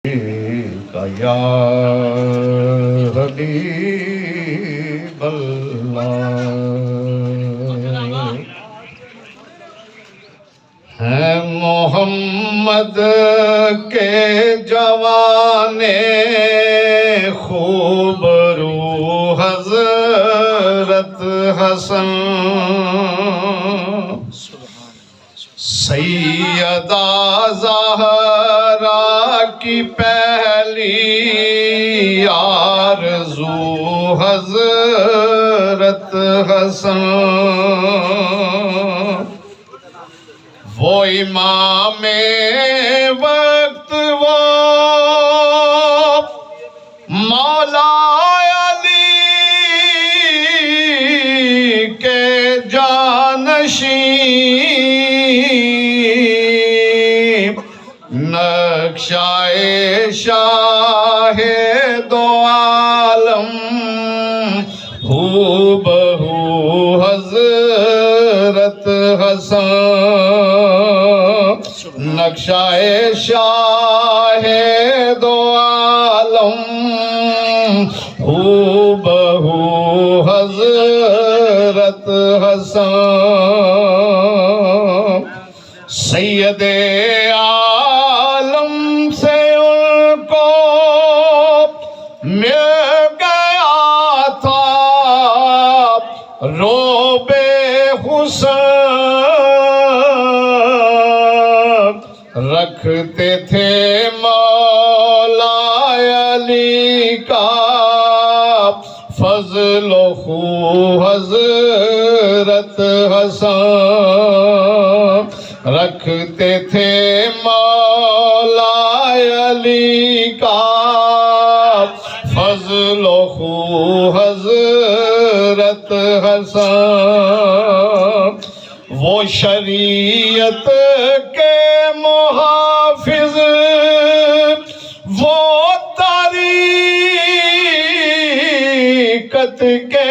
کا یا حبیب اللہ ہے محمد کے جوانے خوب رو حضرت حسن سیدہ زہرا کی پہلی آرزو حضرت حسن وہ امام وقت وہ مولا علی کے جانشین نقشۂ شاہ دو عالم ہو بہو حضرت حسن نقشۂ شاہ دو عالم ہو بہو حضرت حسن سید عالم سے ان کو مل گیا تھا روب حسن رکھتے تھے مولا علی کا فضل و خو حضرت حسن رکھتے تھے مولا علی کا فضل و خو حضرت حسن وہ شریعت کے محافظ وہ طریقت کے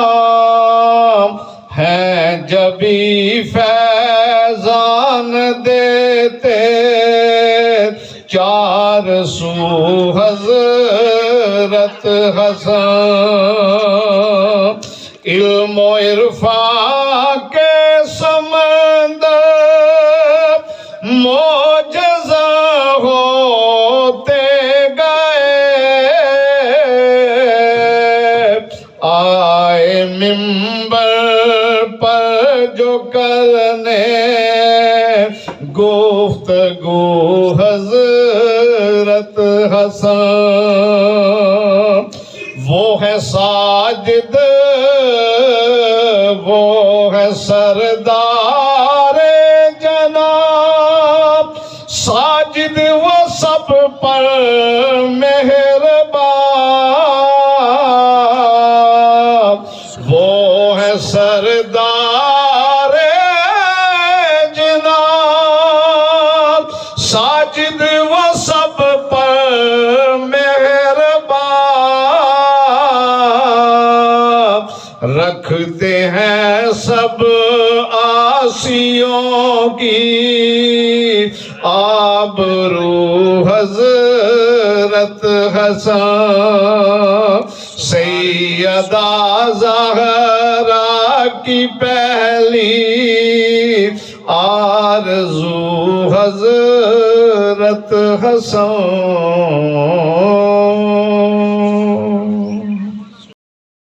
امام ہیں جبھی فیضان دیتے چار سو حضرت حسن علم و عرفان کے سمندر معجزہ ہوتے گئے آئے منبر پر جو کرنے گفتگو حضرت حسن وہ ہے ساجد وہ ہے سردار جناب ساجد وہ سب پر مہربان وہ ہے سردار جناب ساجد وہ سب پر مہربان رکھتے ہیں سب آسیوں کی آبرو حضرت حسن سیدہ زہرا کی پہلی آرزو حضرت حسن